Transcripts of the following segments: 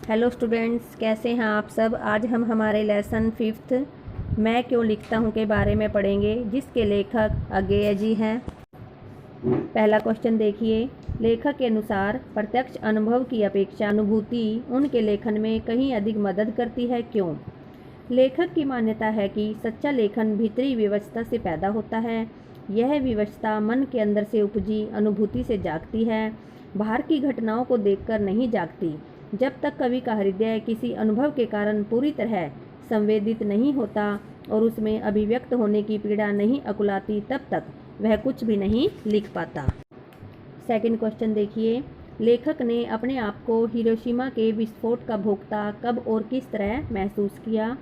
Hello students, कैसे हैं आप सब। आज हम हमारे लेसन 5th मैं क्यों लिखता हूँ के बारे में पढ़ेंगे, जिसके लेखक अज्ञेय जी हैं। पहला क्वेश्चन देखिए। लेखक के अनुसार प्रत्यक्ष अनुभव की अपेक्षा अनुभूति उनके लेखन में कहीं अधिक मदद करती है, क्यों। लेखक की मान्यता है कि सच्चा लेखन भीतरी विवशता से पैदा होता है। यह विवशता मन के अंदर से उपजी अनुभूति से जागती है, बाहर की घटनाओं को देखकर नहीं जागती। जब तक कवि का हृदय किसी अनुभव के कारण पूरी तरह संवेदित नहीं होता और उसमें अभिव्यक्त होने की पीड़ा नहीं अकुलाती, तब तक वह कुछ भी नहीं लिख पाता। सेकंड क्वेश्चन देखिए। लेखक ने अपने आप को हिरोशिमा के विस्फोट का भोक्ता कब और किस तरह महसूस किया।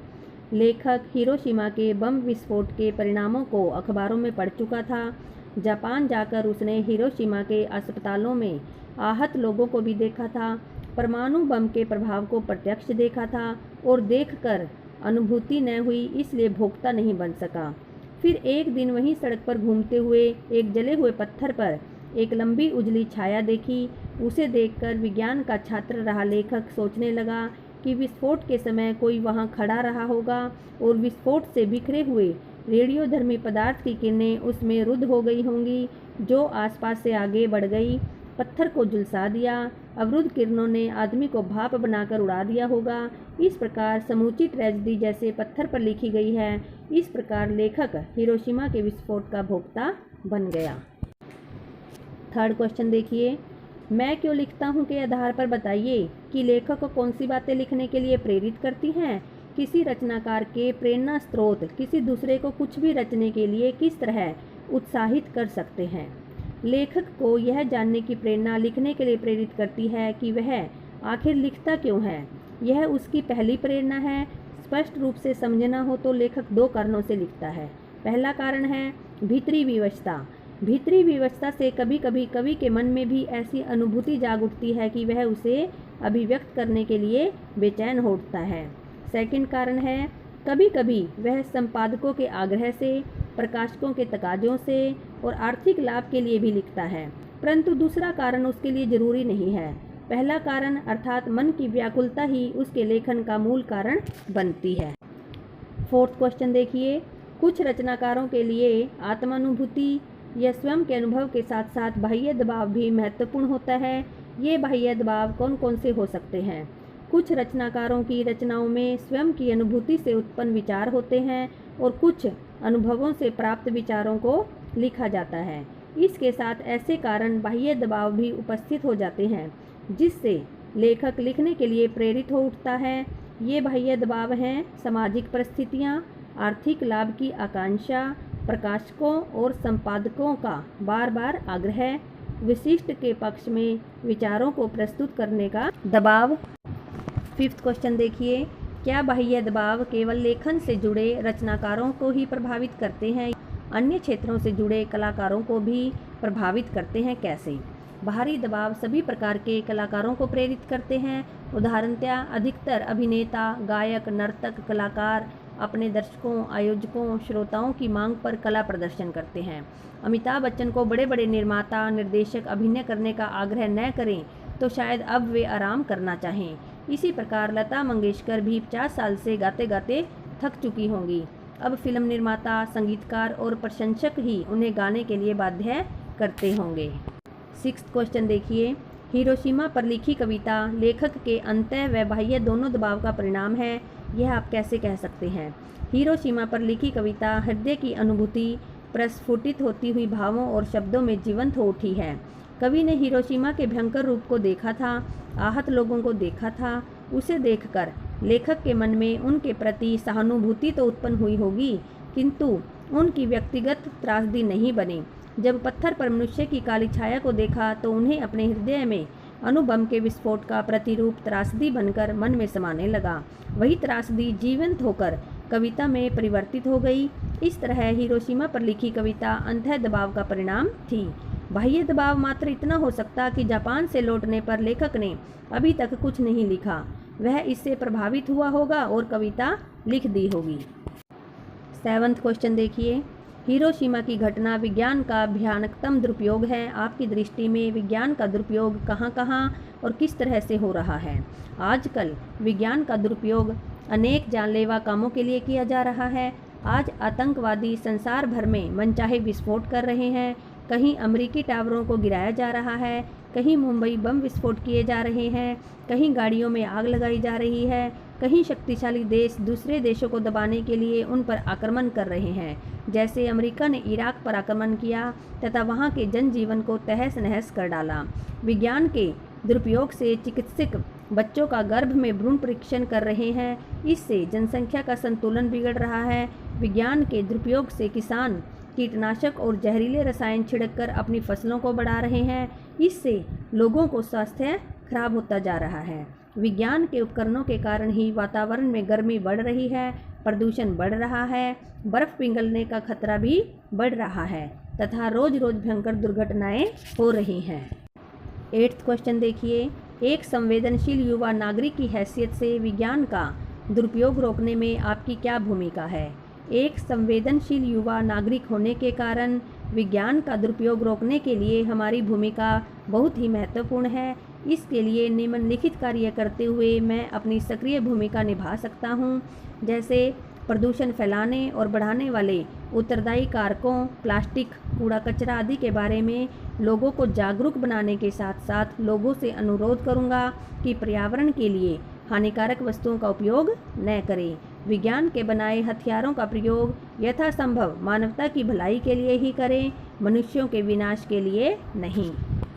लेखक हिरोशिमा के बम विस्फोट के परिणामों को अखबारों में पढ़ चुका था। जापान जाकर उसने हिरोशिमा के अस्पतालों में आहत लोगों को भी देखा था। परमाणु बम के प्रभाव को प्रत्यक्ष देखा था और देखकर अनुभूति न हुई, इसलिए भोक्ता नहीं बन सका। फिर एक दिन वहीं सड़क पर घूमते हुए एक जले हुए पत्थर पर एक लंबी उजली छाया देखी। उसे देखकर विज्ञान का छात्र रहा लेखक सोचने लगा कि विस्फोट के समय कोई वहां खड़ा रहा होगा और विस्फोट से बिखरे हुए रेडियोधर्मी पदार्थ की किरणें उसमें रुद्ध हो गई होंगी, जो आसपास से आगे बढ़ गई, पत्थर को झुलसा दिया। अवरुद्ध किरणों ने आदमी को भाप बनाकर उड़ा दिया होगा। इस प्रकार समूची ट्रेजेडी जैसे पत्थर पर लिखी गई है। इस प्रकार लेखक हिरोशिमा के विस्फोट का भोक्ता बन गया। थर्ड क्वेश्चन देखिए। मैं क्यों लिखता हूँ के आधार पर बताइए कि लेखक को कौन सी बातें लिखने के लिए प्रेरित करती हैं। किसी रचनाकार के प्रेरणा स्रोत किसी दूसरे को कुछ भी रचने के लिए किस तरह उत्साहित कर सकते हैं। लेखक को यह जानने की प्रेरणा लिखने के लिए प्रेरित करती है कि वह आखिर लिखता क्यों है। यह उसकी पहली प्रेरणा है। स्पष्ट रूप से समझना हो तो लेखक दो कारणों से लिखता है। पहला कारण है भीतरी विवशता। भीतरी विवशता से कभी कभी कवि के मन में भी ऐसी अनुभूति जाग उठती है कि वह उसे अभिव्यक्त करने के लिए बेचैन हो उठता है। सेकंड कारण है कभी कभी वह संपादकों के आग्रह से, प्रकाशकों के तकाजों से और आर्थिक लाभ के लिए भी लिखता है, परंतु दूसरा कारण उसके लिए जरूरी नहीं है। पहला कारण अर्थात मन की व्याकुलता ही उसके लेखन का मूल कारण बनती है। फोर्थ क्वेश्चन देखिए। कुछ रचनाकारों के लिए आत्मानुभूति या स्वयं के अनुभव के साथ साथ बाह्य दबाव भी महत्वपूर्ण होता है। ये बाह्य दबाव कौन कौन से हो सकते हैं। कुछ रचनाकारों की रचनाओं में स्वयं की अनुभूति से उत्पन्न विचार होते हैं और कुछ अनुभवों से प्राप्त विचारों को लिखा जाता है। इसके साथ ऐसे कारण बाह्य दबाव भी उपस्थित हो जाते हैं, जिससे लेखक लिखने के लिए प्रेरित हो उठता है। ये बाह्य दबाव हैं सामाजिक परिस्थितियाँ, आर्थिक लाभ की आकांक्षा, प्रकाशकों और संपादकों का बार बार आग्रह, विशिष्ट के पक्ष में विचारों को प्रस्तुत करने का दबाव। फिफ्थ क्वेश्चन देखिए। क्या बाह्य दबाव केवल लेखन से जुड़े रचनाकारों को ही प्रभावित करते हैं, अन्य क्षेत्रों से जुड़े कलाकारों को भी प्रभावित करते हैं, कैसे। बाहरी दबाव सभी प्रकार के कलाकारों को प्रेरित करते हैं। उदाहरणतया अधिकतर अभिनेता, गायक, नर्तक, कलाकार अपने दर्शकों, आयोजकों, श्रोताओं की मांग पर कला प्रदर्शन करते हैं। अमिताभ बच्चन को बड़े बड़े निर्माता, निर्देशक अभिनय करने का आग्रह न करें तो शायद अब वे आराम करना चाहें। इसी प्रकार लता मंगेशकर भी 50 साल से गाते गाते थक चुकी होंगी। अब फिल्म निर्माता, संगीतकार और प्रशंसक ही उन्हें गाने के लिए बाध्य करते होंगे। सिक्स्थ क्वेश्चन देखिए। हिरोशिमा पर लिखी कविता लेखक के अंतः व बाह्य दोनों दबाव का परिणाम है, यह आप कैसे कह सकते हैं। हिरोशिमा पर लिखी कविता हृदय की अनुभूति प्रस्फुटित होती हुई भावों और शब्दों में जीवंत हो उठी है। कवि ने हिरोशिमा के भयंकर रूप को देखा था, आहत लोगों को देखा था। उसे देखकर लेखक के मन में उनके प्रति सहानुभूति तो उत्पन्न हुई होगी, किंतु उनकी व्यक्तिगत त्रासदी नहीं बनी। जब पत्थर पर मनुष्य की काली छाया को देखा तो उन्हें अपने हृदय में अणुबम के विस्फोट का प्रतिरूप त्रासदी बनकर मन में समाने लगा। वही त्रासदी जीवंत होकर कविता में परिवर्तित हो गई। इस तरह हिरोशिमा पर लिखी कविता अंतः दबाव का परिणाम थी। बाह्य दबाव मात्र इतना हो सकता कि जापान से लौटने पर लेखक ने अभी तक कुछ नहीं लिखा, वह इससे प्रभावित हुआ होगा और कविता लिख दी होगी। सेवंथ क्वेश्चन देखिए। हिरोशिमा की घटना विज्ञान का भयानकतम दुरुपयोग है। आपकी दृष्टि में विज्ञान का दुरुपयोग कहाँ कहाँ और किस तरह से हो रहा है? आजकल विज्ञान का दुरुपयोग अनेक जानलेवा कामों के लिए किया जा रहा है। आज आतंकवादी संसार भर में मनचाहे विस्फोट कर रहे हैं। कहीं अमेरिकी टावरों को गिराया जा रहा है, कहीं मुंबई बम विस्फोट किए जा रहे हैं, कहीं गाड़ियों में आग लगाई जा रही है, कहीं शक्तिशाली देश दूसरे देशों को दबाने के लिए उन पर आक्रमण कर रहे हैं। जैसे अमेरिका ने इराक पर आक्रमण किया तथा वहां के जनजीवन को तहस नहस कर डाला। विज्ञान के दुरुपयोग से चिकित्सक बच्चों का गर्भ में भ्रूण परीक्षण कर रहे हैं। इससे जनसंख्या का संतुलन बिगड़ रहा है। विज्ञान के दुरुपयोग से किसान कीटनाशक और जहरीले रसायन छिड़ककर अपनी फसलों को बढ़ा रहे हैं। इससे लोगों को स्वास्थ्य खराब होता जा रहा है। विज्ञान के उपकरणों के कारण ही वातावरण में गर्मी बढ़ रही है, प्रदूषण बढ़ रहा है, बर्फ पिघलने का खतरा भी बढ़ रहा है तथा रोज रोज भयंकर दुर्घटनाएं हो रही हैं। 8th क्वेश्चन देखिए, एक संवेदनशील युवा नागरिक की हैसियत से विज्ञान का दुरुपयोग रोकने में आपकी क्या भूमिका है? एक संवेदनशील युवा नागरिक होने के कारण विज्ञान का दुरुपयोग रोकने के लिए हमारी भूमिका बहुत ही महत्वपूर्ण है। इसके लिए निम्नलिखित कार्य करते हुए मैं अपनी सक्रिय भूमिका निभा सकता हूँ, जैसे प्रदूषण फैलाने और बढ़ाने वाले उत्तरदायी कारकों, प्लास्टिक, कूड़ा कचरा आदि के बारे में लोगों को जागरूक बनाने के साथ साथ लोगों से अनुरोध करूँगा कि पर्यावरण के लिए हानिकारक वस्तुओं का उपयोग न करें। विज्ञान के बनाए हथियारों का प्रयोग यथासंभव मानवता की भलाई के लिए ही करें, मनुष्यों के विनाश के लिए नहीं।